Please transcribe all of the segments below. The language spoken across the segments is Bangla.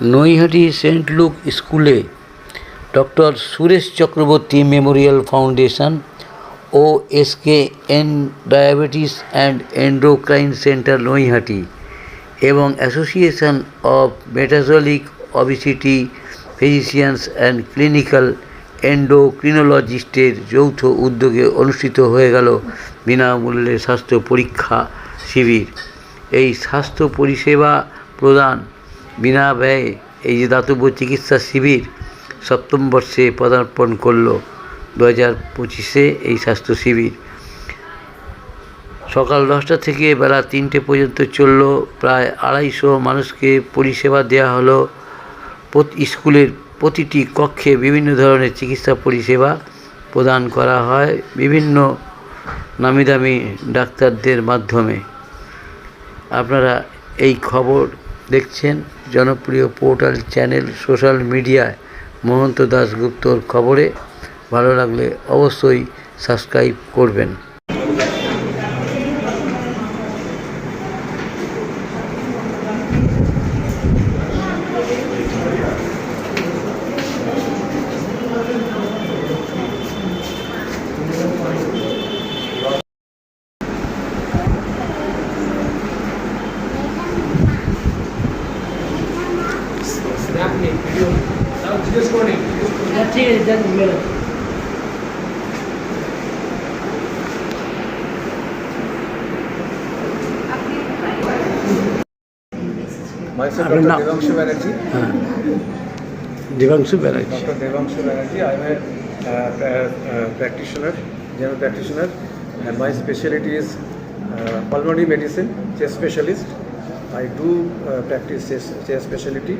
নৈহাটি সেন্ট লুক স্কুলে doctor Suresh Chakraborty memorial foundation ও SKN diabetes and endocrine centre Naihati এবং association of metabolic obesity physicians and clinical এন্ডোক্রিনোলজিস্টের যৌথ উদ্যোগে অনুষ্ঠিত হয়ে গেল বিনামূল্যে স্বাস্থ্য পরীক্ষা শিবির। এই স্বাস্থ্য পরিষেবা প্রদান বিনা ব্যয়ে এই যে দাতব্য চিকিৎসা শিবির সপ্তম বর্ষে পদার্পণ করল 2025 এই স্বাস্থ্য শিবির সকাল 10টা থেকে বেলা 3টে পর্যন্ত চলল। প্রায় 250 মানুষকে পরিষেবা দেওয়া হলো। স্কুলের প্রতিটি কক্ষে বিভিন্ন ধরনের চিকিৎসা পরিষেবা প্রদান করা হয় বিভিন্ন নামিদামি ডাক্তারদের মাধ্যমে। আপনারা এই খবর দেখছেন জনপ্রিয় পোর্টাল চ্যানেল সোশ্যাল মিডিয়ায় মহন্ত দাশগুপ্তর খবরে। ভালো লাগলে অবশ্যই সাবস্ক্রাইব করবেন। Myself, Dr. Devanshu Banerjee. Devanshu Banerjee. Dr. Devanshu Banerjee. I am a practitioner, general practitioner, and my specialty is pulmonary medicine, chest specialist. I do practice chest specialty,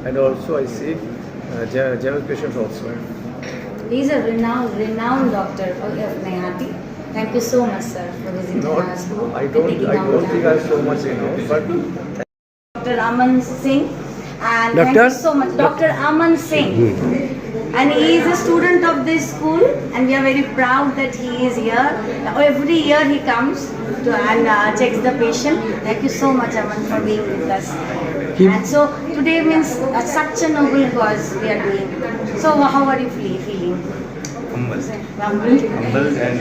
and also I see general patients also. He is a renowned doctor of Nayati. Thank you so much, sir, for visiting our school. I don't think I so much but. Dr. Aman Singh, and thank you so much, Dr. Aman Singh. And he is a student of this school, and we are very proud that he is here. Every year he comes to and checks the patient. Thank you so much, Aman, for being with us. And so today means such a noble cause we are doing. So how are you feeling? Humbled and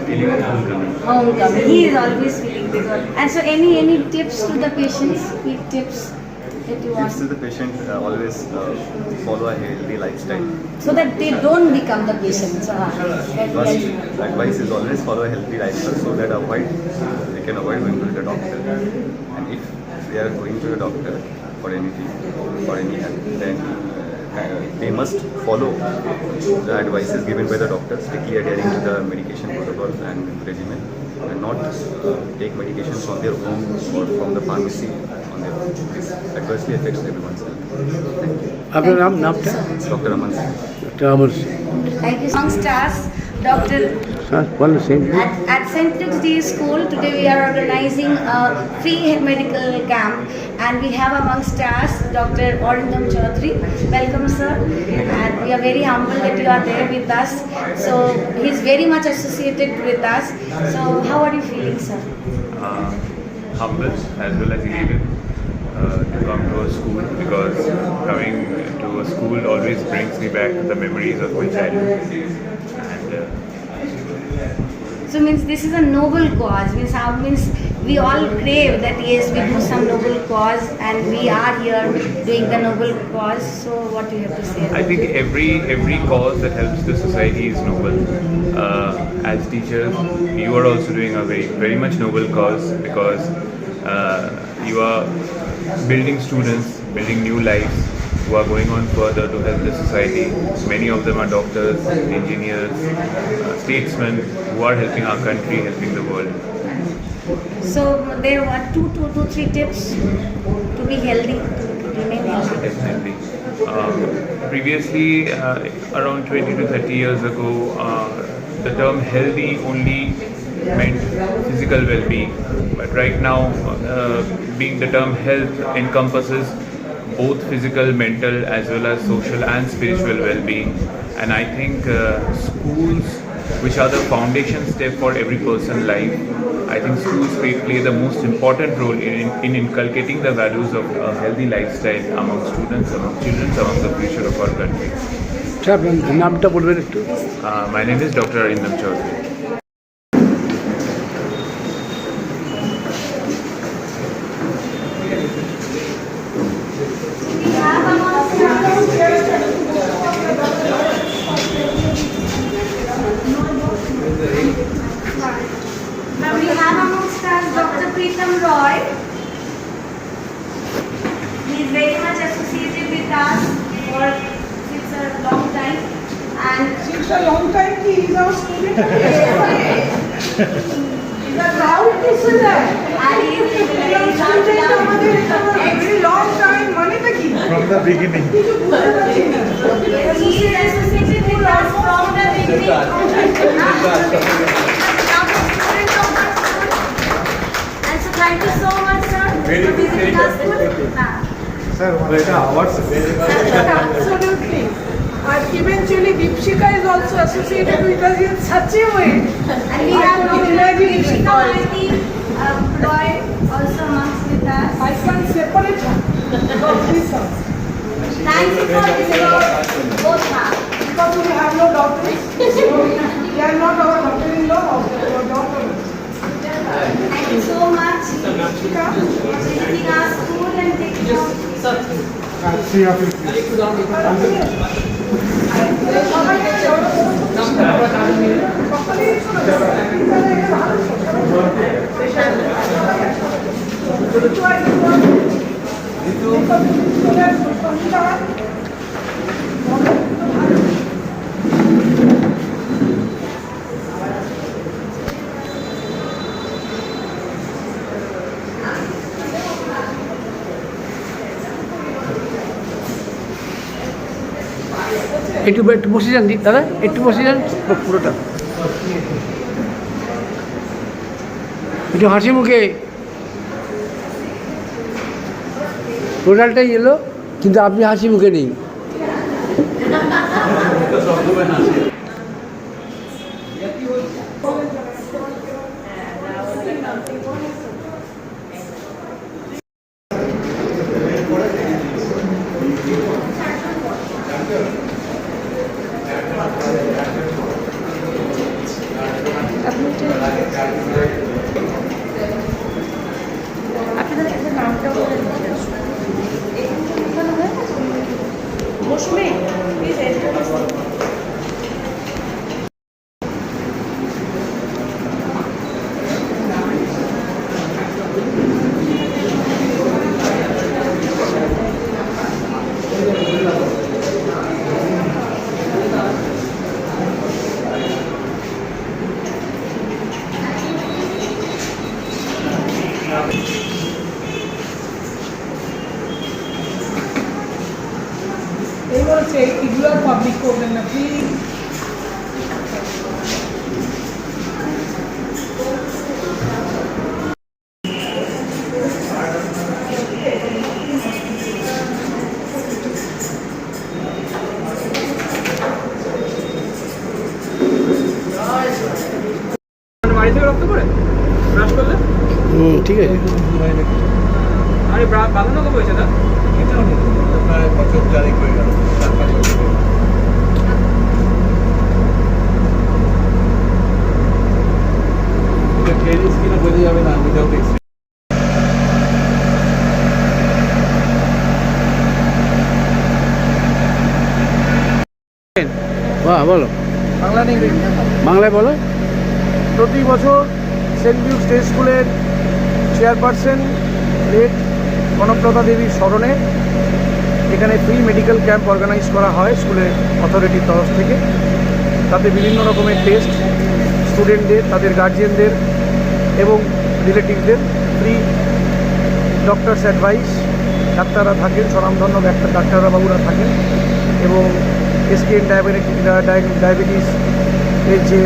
feeling homecoming. Homecoming. He is always feeling this one. And so any tips to the patients? Quick tips that you want? Tips to the patient: always follow a healthy lifestyle. So that they don't become the patients. First advice is always follow a healthy lifestyle so that they can avoid going to the doctor. And if they are going to the doctor for anything, for any help, then they must follow the advices given by the doctor, strictly adhering to the medication protocol and regimen, and not take medications on their own or from the pharmacy on their own. This adversely affects everyone's health. Thank you. আপনার নামটা? Dr. Aman Singh. Doctor Amr Singh. Thank you. Song stars, Dr. At St. Luke's Day School, today we are organizing a free medical camp, and we have amongst us Dr. Arindam Chaudhary. Welcome, sir. And we are very humbled that you are there with us. So he is very much associated with us. So how are you feeling, sir? Humble as well as elated to come to a school, because coming to a school always brings me back the memories of my childhood. And so means this is a noble cause. Means we all crave that yes, we do some noble cause, and we are here doing the noble cause. So what do you have to say? I think every cause that helps the society is noble. As teachers, you are also doing a very much noble cause, because you are building students, building new lives who are going on further to help the society. Many of them are doctors, engineers, statesmen who are helping our country, helping the world. So there were two, three tips to be healthy, to remain healthy. Definitely. Previously, around 20 to 30 years ago, the term healthy only meant physical well-being. But right now, being the term health encompasses both physical, mental, as well as social and spiritual well-being. And I think schools which are the foundation step for every person's life. I think schools play the most important role in inculcating the values of a healthy lifestyle among students, among children, among the future of our country. Sir আপনার নামটা বলবেন একটু? My name is Dr. Arindam Chaudhary. We have amongst us Dr. Preetham Roy. He is very much associated with us for since a long time, and Since a long time he is our student. He's a proud to say that. he is very Student আমাদের very long time মানে টা কি? From the beginning. কিছু বুঝতে পারছি না। He is associated with us from the beginning. And so thank you so much, sir, for visiting our school. Sir, one awards. Absolutely. And eventually Deepshika is also associated with us in such a way. And we have Deepshika Maiti Roy also amongst with us. I can't separate her from this house. Thank you for visiting both half. Because we have no daughters. So they are not our daughter-in-law or our daughters. Thank you so much for visiting our school and taking out. একটু একটু বসে যান দাদা, একটু বসে যান পুরোটা, একটু হাসি মুখে। টোটালটাই এলো কিন্তু আপনি হাসি মুখে নেই। এই বলছে এগুলো আর পাবলিক করবেন না প্লিজ। বাড়ি থেকে রক্ত পড়ে ব্রাশ করলে? ঠিক আছে। আরে বাঁধানো কবে হয়েছে? প্রায় বছর 4 হয়ে গেল, 4-5 বছর। এটা টেরিস কিনা বোঝা যাবে না উইদাউট এক্সরে। বাহ, বলো বাংলা নেই বাংলায় বলো। প্রতি বছর সেন্ট লিউ স্টেট স্কুলের চেয়ারপারসন লেট কনকলতা দেবীর স্মরণে এখানে ফ্রি মেডিকেল ক্যাম্প অর্গানাইজ করা হয় স্কুলের অথরিটির তরফ থেকে। তাতে বিভিন্ন রকমের টেস্ট স্টুডেন্টদের, তাদের গার্জিয়ানদের এবং রিলেটিভদের ফ্রি ডক্টরস অ্যাডভাইস, ডাক্তাররা থাকেন, স্বনামধন্য ডাক্তাররা বাবুরা থাকেন এবং এসকেএন ডায়াবেটিস এর যে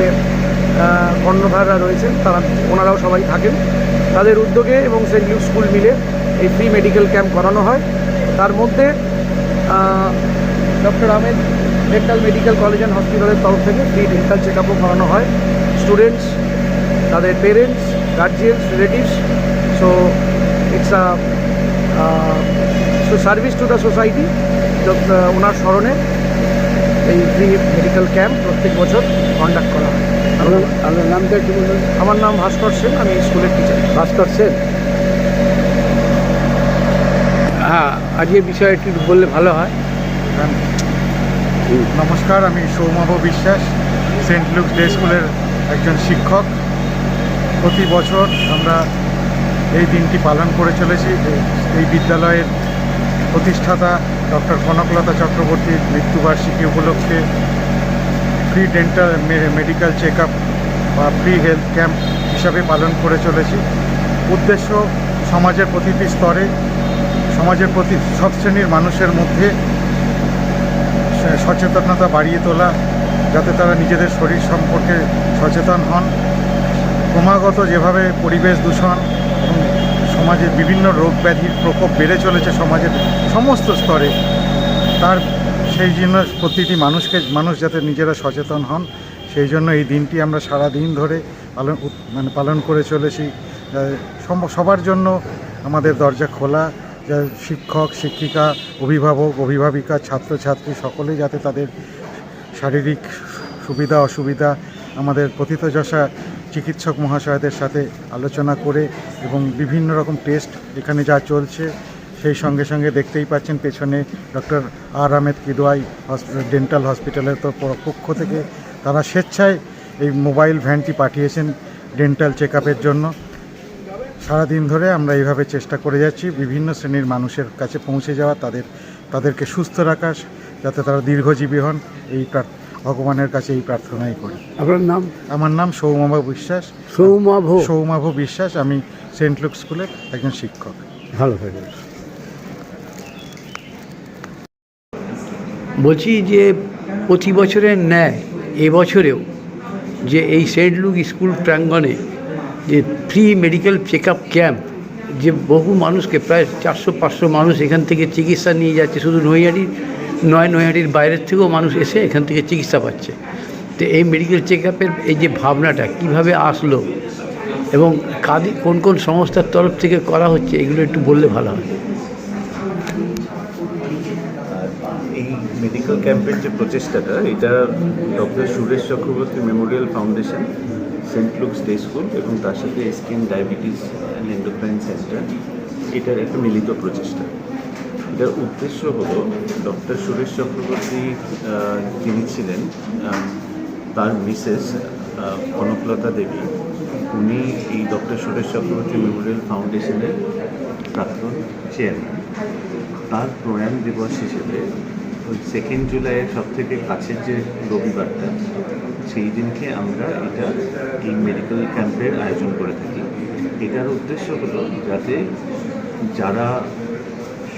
কর্ণধাররা রয়েছেন তারা ওনারাও সবাই থাকেন। তাদের উদ্যোগে এবং সেন্ট লিউ স্কুল মিলে এই ফ্রি মেডিকেল ক্যাম্প করানো হয়। তার মধ্যে doctor Ahmed dental medical college and হসপিটালের তরফ থেকে ফ্রি ডেন্টাল চেক আপও করানো হয় স্টুডেন্টস, তাদের parents, guardians, relatives. So it's service to the society. ওনার স্মরণে এই ফ্রি মেডিকেল ক্যাম্প প্রত্যেক বছর কন্ডাক্ট করা হয়। আপনার নামটা একটু বলুন। আমার নাম ভাস্কর সেন, আমি স্কুলের টিচার। ভাস্কর সেন। হ্যাঁ, আজকের বিষয়ে একটু বললে ভালো হয়। নমস্কার, আমি সৌমাভ বিশ্বাস, সেন্ট লুকস ডে স্কুলের একজন শিক্ষক। প্রতি বছর আমরা এই দিনটি পালন করে চলেছি। এই বিদ্যালয়ের প্রতিষ্ঠাতা ডক্টর কনকলতা চক্রবর্তীর মৃত্যুবার্ষিকী উপলক্ষে free dental medical check up বা ফ্রি হেলথ ক্যাম্প হিসাবে পালন করে চলেছি। উদ্দেশ্য সমাজের প্রতিটি স্তরে, সমাজের প্রতি সব শ্রেণীর মানুষের মধ্যে সচেতনতা বাড়িয়ে তোলা, যাতে তারা নিজেদের শরীর সম্পর্কে সচেতন হন। ক্রমাগত যেভাবে পরিবেশ দূষণ এবং সমাজে বিভিন্ন রোগ ব্যাধির প্রকোপ বেড়ে চলেছে সমাজের সমস্ত স্তরে, তার সেই জন্য প্রতিটি মানুষ যাতে নিজেরা সচেতন হন, সেই জন্য এই দিনটি আমরা সারা দিন ধরে পালন করে চলেছি। সবার জন্য আমাদের দরজা খোলা। শিক্ষক, শিক্ষিকা, অভিভাবক, অভিভাবিকা, ছাত্রছাত্রী সকলেই যাতে তাদের শারীরিক সুবিধা অসুবিধা আমাদের প্রথিতযশা চিকিৎসক মহাশয়দের সাথে আলোচনা করে এবং বিভিন্ন রকম টেস্ট এখানে যা চলছে, সেই সঙ্গে সঙ্গে দেখতেই পাচ্ছেন পেছনে ডক্টর আর আহমেদ কিদওয়াই ডেন্টাল হসপিটালের পক্ষ থেকে তারা স্বেচ্ছায় এই মোবাইল ভ্যানটি পাঠিয়েছেন ডেন্টাল চেক আপের জন্য। সারাদিন ধরে আমরা এইভাবে চেষ্টা করে যাচ্ছি বিভিন্ন শ্রেণীর মানুষের কাছে পৌঁছে যাওয়া, তাদেরকে সুস্থ রাখা, যাতে তারা দীর্ঘজীবী হন, এই ভগবানের কাছে এই প্রার্থনাই করি। আপনার নাম? আমার নাম সৌমাভ বিশ্বাস। সৌমাভ বিশ্বাস। আমি সেন্ট লুক স্কুলের একজন শিক্ষক। ভালো থাকবেন। বলছি যে প্রতি বছরের ন্যায় এবছরেও যে এই সেন্ট লুক স্কুল প্রাঙ্গণে যে free medical check up camp, যে বহু মানুষকে প্রায় 400-500 মানুষ এখান থেকে চিকিৎসা নিয়ে যাচ্ছে, শুধু নৈহাটির বাইরের থেকেও মানুষ এসে এখান থেকে চিকিৎসা পাচ্ছে। তো এই মেডিকেল চেক আপের এই যে ভাবনাটা কিভাবে আসলো এবং কোন কোন সংস্থার তরফ থেকে করা হচ্ছে, এগুলো একটু বললে ভালো হয়। এই মেডিকেল ক্যাম্পের যে প্রচেষ্টাটা, এটা doctor Suresh Chakraborty memorial foundation, saint Luke's day school এবং তার সাথে skin diabetes and endocrine centre, এটার একটা মিলিত প্রচেষ্টা। এটার উদ্দেশ্য হলো ডক্টর সুরেশ চক্রবর্তী যিনি ছিলেন, তার মিসেস কনকলতা দেবী, উনি এই ডক্টর সুরেশ চক্রবর্তী মেমোরিয়াল ফাউন্ডেশনের প্রাক্তন চেয়ারম্যান। তার প্রয়াণ দিবস হিসেবে ওই 2 জুলাইয়ের সবথেকে কাছের যে রবিবারটা, সেই দিনকে আমরা এই মেডিকেল ক্যাম্পের আয়োজন করে থাকি। এটার উদ্দেশ্য হলো যাতে যারা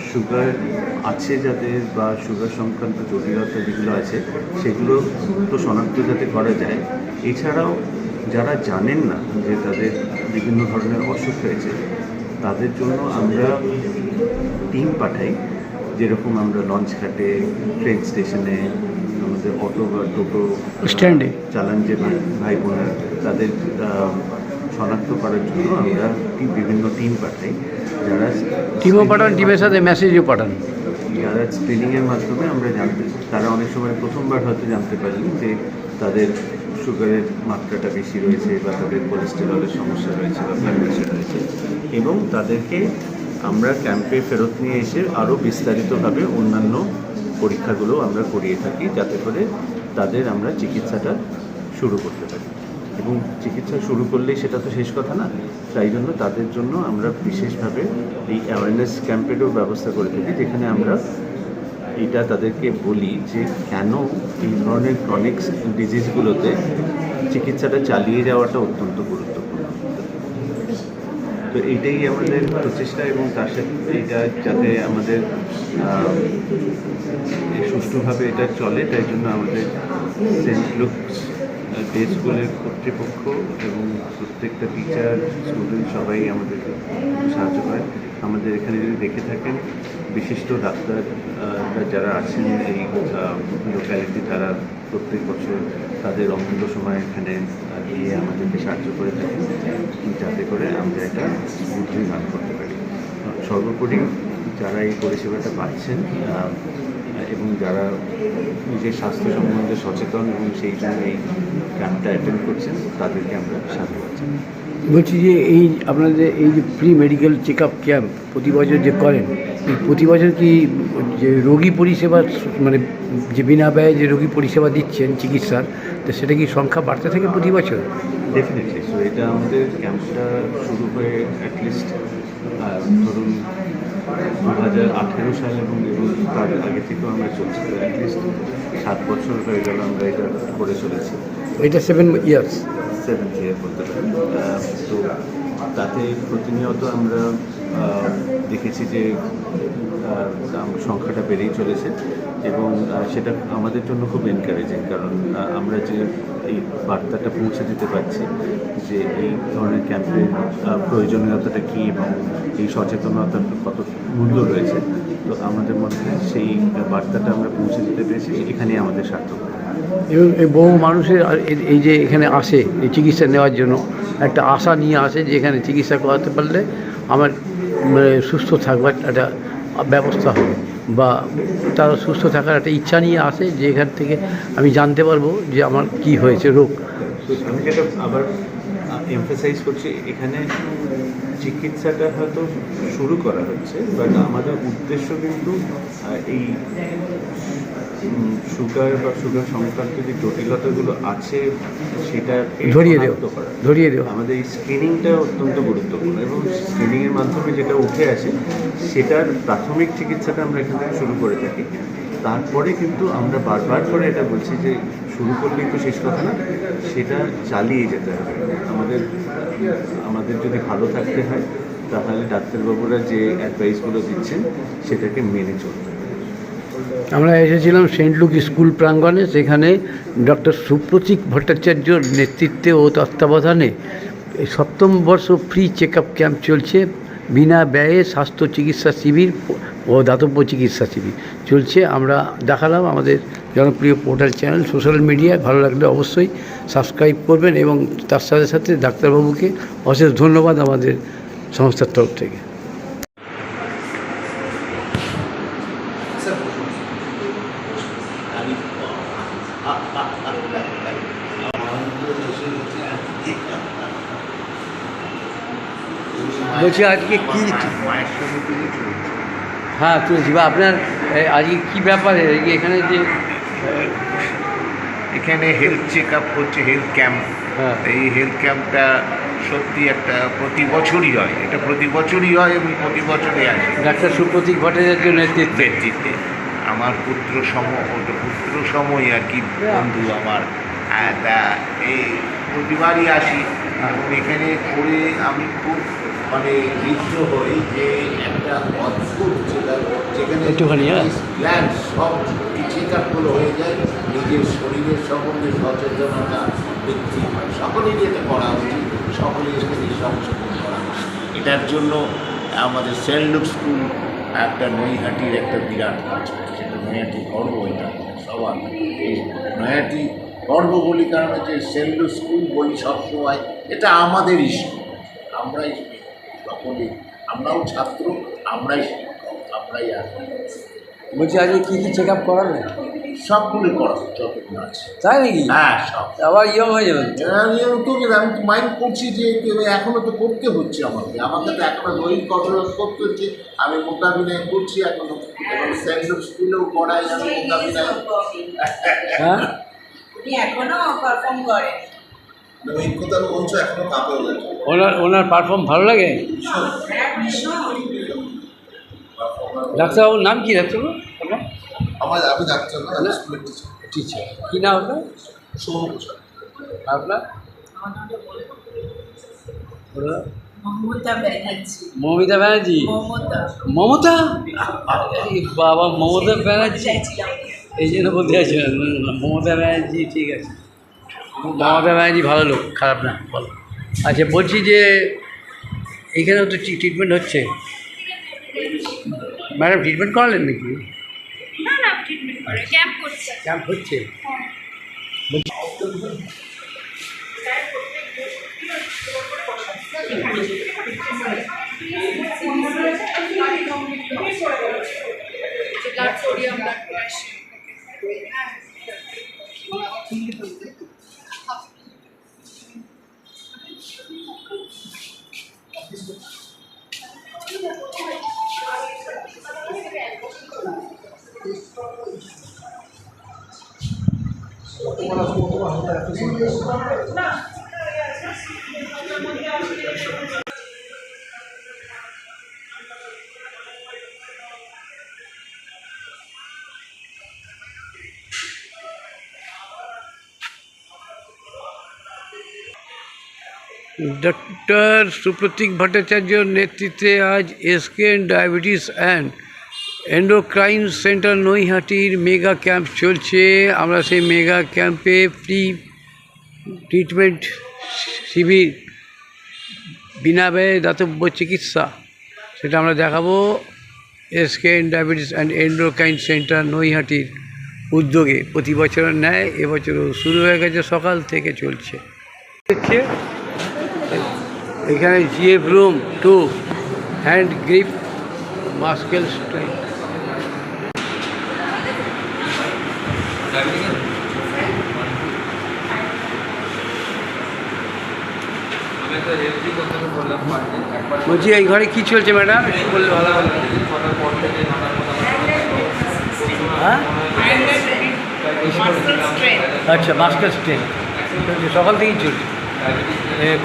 সুগার আছে যাদের বা সুগার সংক্রান্ত জটিলতা যেগুলো আছে সেগুলো তো শনাক্ত যাতে করা যায়। এছাড়াও যারা জানেন না যে তাদের বিভিন্ন ধরনের অসুখ হয়েছে, তাদের জন্য আমরা টিম পাঠাই। যেরকম আমরা লঞ্চ ঘাটে, ট্রেন স্টেশনে, আমাদের অটো বা টোটো স্ট্যান্ডে চালান যে ভাই বোনেরা, তাদের শনাক্ত করার জন্য আমরা বিভিন্ন টিম পাঠাই। যারা টিমও পাঠান, টিমের সাথে মেসেজও পাঠান। যারা স্ক্রিনিংয়ের মাধ্যমে আমরা তারা অনেক সময় প্রথমবার হয়তো জানতে পারেন যে তাদের সুগারের মাত্রাটা বেশি রয়েছে বা তাদের কোলেস্টেরলের সমস্যা রয়েছে বা ব্লাড প্রেশার রয়েছে, এবং তাদেরকে আমরা ক্যাম্পে ফেরত নিয়ে এসে আরও বিস্তারিতভাবে অন্যান্য পরীক্ষাগুলো আমরা করিয়ে থাকি, যাতে করে তাদের আমরা চিকিৎসাটা শুরু করতে পারি। এবং চিকিৎসা শুরু করলেই সেটা তো শেষ কথা না, তাই জন্য তাদের জন্য আমরা বিশেষভাবে এই অ্যাওয়ারনেস ক্যাম্পেরও ব্যবস্থা করে থাকি, যেখানে আমরা এটা তাদেরকে বলি যে কেন এই ধরনের ক্রনিক ডিজিজগুলোতে চিকিৎসাটা চালিয়ে যাওয়াটা অত্যন্ত গুরুত্বপূর্ণ। তো এইটাই আমাদের প্রচেষ্টা, এবং তার সাথে এটা যাতে আমাদের সুষ্ঠুভাবে এটা চলে, তাই জন্য আমাদের সেন্ট লুকস ডে স্কুলের কর্তৃপক্ষ এবং প্রত্যেকটা টিচার, স্টুডেন্ট সবাই আমাদেরকে সাহায্য করে। আমাদের এখানে যদি দেখে থাকেন বিশিষ্ট ডাক্তার যারা আছেন এই লোক্যালিটি, তারা প্রত্যেক বছর তাদের অমূল্য সময় এখানে গিয়ে আমাদেরকে সাহায্য করে থাকেন, যাতে করে আমরা এটা স্মুথলি রান করতে পারি। সর্বোপরি যারা এই পরিষেবাটা পাচ্ছেন এবং যারা নিজের স্বাস্থ্য সম্বন্ধে সচেতন এবং সেই জন্য এই ক্যাম্পটা অ্যাটেন্ড করছেন, তাদেরকে আমরা সাধুবাদ জানাই। বলছি যে এই আপনাদের এই যে free medical check up camp প্রতি বছর যে করেন, এই প্রতি বছর কি যে রোগী পরিষেবা মানে যে বিনা ব্যয়ে যে রোগী পরিষেবা দিচ্ছেন চিকিৎসার, তো সেটা কি সংখ্যা বাড়তে থাকে প্রতি বছর? ডেফিনেটলি। সো এটা আমাদের ক্যাম্পটা শুরু হয়ে অ্যাটলিস্ট ধরুন 2018 সাল এবং তার আগে থেকেও আমরা চলছি, তো অ্যাটলিস্ট 7 বছর হয়ে গেল আমরা এটা করে চলেছি। এটা 7 ইয়ার্স, 7th ইয়ার বলতে পারেন। তো তাতে প্রতিনিয়ত আমরা দেখেছি যে সংখ্যাটা বেড়েই চলেছে এবং সেটা আমাদের জন্য খুব এনকারেজিং, কারণ আমরা যে এই বার্তাটা পৌঁছে দিতে পারছি যে এই ধরনের ক্যাম্পের প্রয়োজনীয়তাটা কী এবং এই সচেতনতার কত মূল্য রয়েছে, তো আমাদের মধ্যে সেই বার্তাটা আমরা পৌঁছে দিতে পেরেছি, এখানেই আমাদের সার্থক। এবং বহু মানুষের এই যে এখানে আসে এই চিকিৎসা নেওয়ার জন্য একটা আশা নিয়ে আসে যে এখানে চিকিৎসা করাতে পারলে আমার সুস্থ থাকবার একটা ব্যবস্থা হবে, বা তারা সুস্থ থাকার একটা ইচ্ছা নিয়ে আসে যে এখান থেকে আমি জানতে পারবো যে আমার কি হয়েছে রোগ। আমি যেটা আবার এমফাসাইজ করছি, এখানে চিকিৎসাটা হয়তো শুরু করা হচ্ছে, বাট আমাদের উদ্দেশ্য কিন্তু এই সুগার বা সুগার সংক্রান্ত যে জটিলতাগুলো আছে সেটা ধরিয়ে দেওয়া। আমাদের এই স্ক্রিনিংটা অত্যন্ত গুরুত্বপূর্ণ এবং স্ক্রিনিংয়ের মাধ্যমে যেটা উঠে আসে সেটার প্রাথমিক চিকিৎসাটা আমরা এখান থেকে শুরু করে থাকি। তারপরে কিন্তু আমরা বারবার করে এটা বলছি যে শুরু করলেই তো শেষ কথা না, সেটা চালিয়ে যেতে হবে। আমাদের যদি ভালো থাকতে হয় তাহলে ডাক্তারবাবুরা যে অ্যাডভাইসগুলো দিচ্ছেন সেটাকে মেনে চলতে হবে। আমরা এসেছিলাম সেন্ট লুক স্কুল প্রাঙ্গণে, সেখানে ডক্টর সুপ্রতীক ভট্টাচার্যর নেতৃত্বে ও তত্ত্বাবধানে 7ম বর্ষ ফ্রি চেক আপ ক্যাম্প চলছে। বিনা ব্যয়ে স্বাস্থ্য চিকিৎসা শিবির ও দাতব্য চিকিৎসা শিবির চলছে। আমরা দেখালাম আমাদের জনপ্রিয় পোর্টাল চ্যানেল, সোশ্যাল মিডিয়ায়। ভালো লাগলে অবশ্যই সাবস্ক্রাইব করবেন এবং তার সাথে সাথে ডাক্তারবাবুকে অশেষ ধন্যবাদ আমাদের সংস্থার তরফ থেকে। বলছি আজকে কি হ্যাঁ তুলছি বা আপনার আজকে কী ব্যাপারে এখানে যে এখানে হেলথ চেক আপ হচ্ছে, হেলথ ক্যাম্প। হ্যাঁ, এই হেলথ ক্যাম্পটা সত্যি একটা প্রতি বছরই হয়, এটা প্রতি বছরই হয় এবং প্রতি বছরই আসে ডাক্তার সুপ্রতীক ভট্টাচার্যের নেতৃত্বে। আমার পুত্র সময় আর কি বন্ধু আমার, তা এই প্রতিবারই আসি এবং এখানে করে আমি খুব মানে ঋদ্ধ হই যে একটা অদ্ভুত যেখানে একটুখানি প্ল্যান সব চেক আপগুলো হয়ে যায়, নিজের শরীরের সম্বন্ধে সচেতনতা বৃদ্ধি হয়। সকলেই যেটা করা উচিত, সকলেই এখানে সংশোধন করা উচিত। এটার জন্য আমাদের সেন্ট লুক স্কুল একটা নৈহাটির একটা বিরাট কাজ করছে, সেটা নৈহাটি গর্ব, এটা সবার এই নৈহাটি গর্ব বলি, কারণ হচ্ছে সেন্ট লুক স্কুল বলি সবসময় এটা আমাদেরই স্কুল, আমরাই সকলেই, আমরাও ছাত্র, আমরাই শিক্ষক, আমরাই আসি। বলছি আজকে কী কী চেক আপ করাবেন? সবগুলি করা যতক্ষণ আছে। তাই নাকি? হ্যাঁ, সব আবার ইয়ং হয়ে যাবেন। আমি তো মাইন্ড করছি যে এখনও তো করতে হচ্ছে আমাকে তো এখনও দৈহিক কসরত করতে হচ্ছে। আমি মোকাবিলায় করছি এখনও, এবং সেন্ট লুক স্কুলেও করাই আমি মোকাবিলায়। হ্যাঁ, উনি এখনো পারফর্ম করেন। ওই কথা বলছো, এখনও কাঁপে গেছে। ওনার পারফর্ম ভালো লাগে। ডাক্তারবাবুর নাম কি? ডাক্তারবাবু আমি ডাক্তার না, আমি স্কুলের টিচার। কী নাম আপনার? আপনার মমিতা ব্যানার্জি। মমতা? বাবা, মমতা ব্যানার্জি, এই জন্য বলতে চাইছিলেন মমতা ব্যানার্জি। ঠিক আছে, মমতা ব্যানার্জি ভালো লোক, খারাপ না, বলো। আচ্ছা, বলছি যে এখানেও তো ট্রিটমেন্ট হচ্ছে। ম্যাডাম ট্রিটমেন্ট করালেন নাকি? না না ট্রিটমেন্ট করে ক্যাম্প করছে। ক্যাম্প হচ্ছে? Blood sodium blood pressure doctor Supratik ভট্টাচার্যর নেতৃত্বে আজ SKN diabetes and endocrine centre নৈহাটির মেগা ক্যাম্প চলছে। আমরা সেই মেগা ক্যাম্পে ফ্রি ট্রিটমেন্ট শিবির, বিনা ব্যয়ে দাতব্য চিকিৎসা, সেটা আমরা দেখাবো SKN diabetes and endocrine centre নৈহাটির উদ্যোগে। প্রতি বছরের ন্যায় এবছরও শুরু হয়ে গেছে, সকাল থেকে চলছে। এখানে GF room 2 hand grip muscle strain. বলছি এই ঘরে কি চলছে ম্যাডাম, একটু বললে ভালো হবে। হ্যাঁ আচ্ছা, মাস্কেল স্ট্রেন চলছে, সকাল থেকেই চলছে।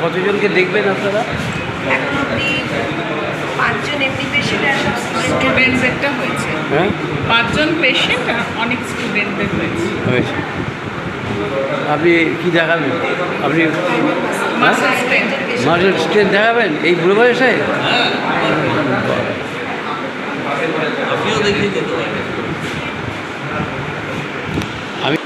কতজনকে দেখবেন আপনারা? এখন অবধি 5 জন এমনি পেশেন্ট আর সব স্টুডেন্টসেরটা হয়েছে। হ্যাঁ 5 জন পেশেন্ট আর অনেক স্টুডেন্টদের হয়েছে। আপনি কি দেখাবেন? আপনি মাসেল স্ট্রেন মাসেল স্ট্রেন দেখাবেন এই বুড়ো বয়সে? আপনিও দেখিয়ে যেতে পারেন। আমি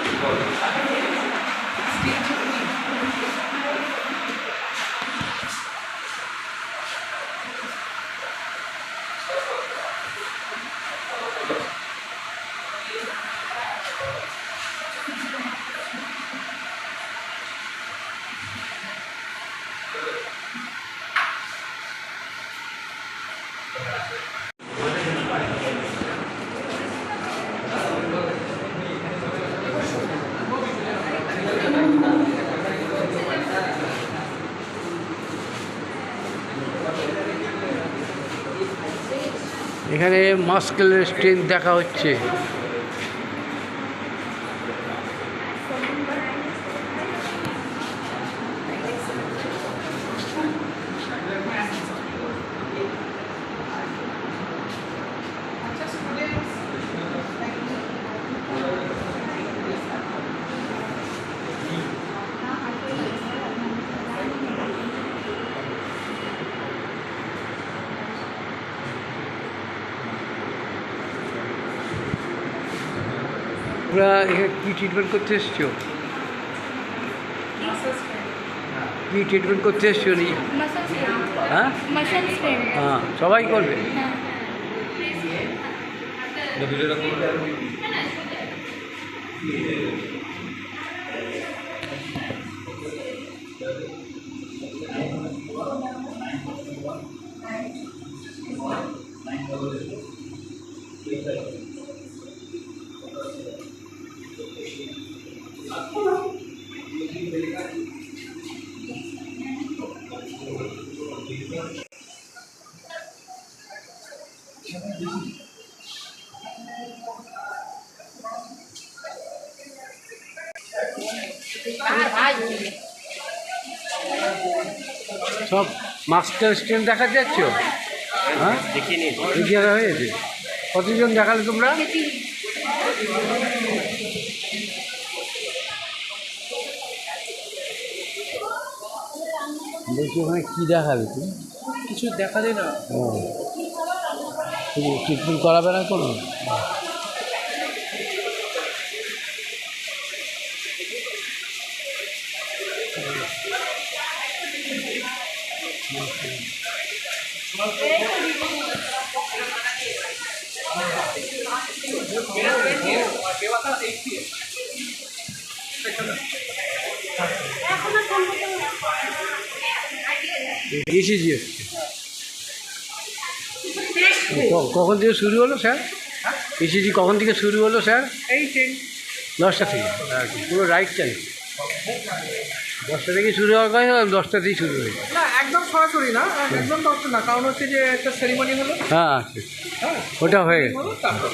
এখানে মাস্কেলের স্ট্রেন দেখা হচ্ছে। তোমরা এখানে কী ট্রিটমেন্ট করতে এসছো? কী ট্রিটমেন্ট করতে এসছো? হ্যাঁ হ্যাঁ, সবাই করবে। সব মাস্টার স্ট্রেন দেখা যাচ্ছ? হ্যাঁ দেখিয়ে দেওয়া হয়েছে। কতজন দেখালে তোমরা? বলছি ওখানে কী দেখাবে তুমি? কিছু দেখালে না। ও ট্রিটমেন্ট করাবে না কোনো? দেওয়াটা এইটি ইসিজি হচ্ছে কখন থেকে শুরু হলো স্যার? ইসিজি কখন থেকে শুরু হলো স্যার? এই 10টা থেকে পুরো রাইট টাইম 10টা থেকে শুরু হওয়ার কথা 10টাতেই শুরু হয়েছে। না একদম সরাসরি না, একদম ডক্টর না, কারণ হচ্ছে যে একটা সেরিমনি হলো, হ্যাঁ আচ্ছা ওটা হয়ে গেছে। হলো তারপর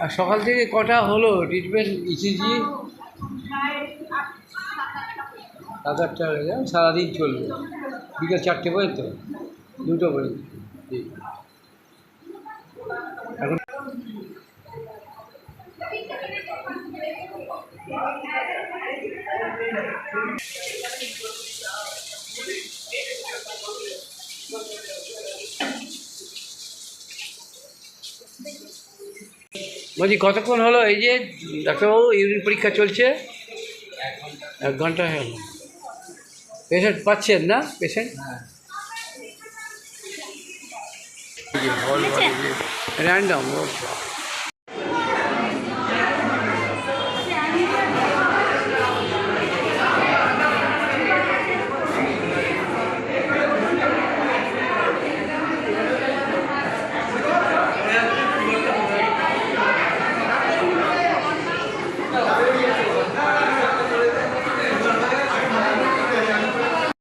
আর সকাল থেকে কটা হলো ট্রিটমেন্ট ইসিজি? 7-8টা হয়ে যায়, সারাদিন চলবে বিকেল 4টে পর্যন্ত 2টো পর্যন্ত। ঠিক এখন বলছি কতক্ষণ হলো এই যে ডাক্তারবাবু ইউরিন পরীক্ষা চলছে? 1 ঘন্টা হয়ে গেল। পেশেন্ট পাচ্ছেন না? Patient random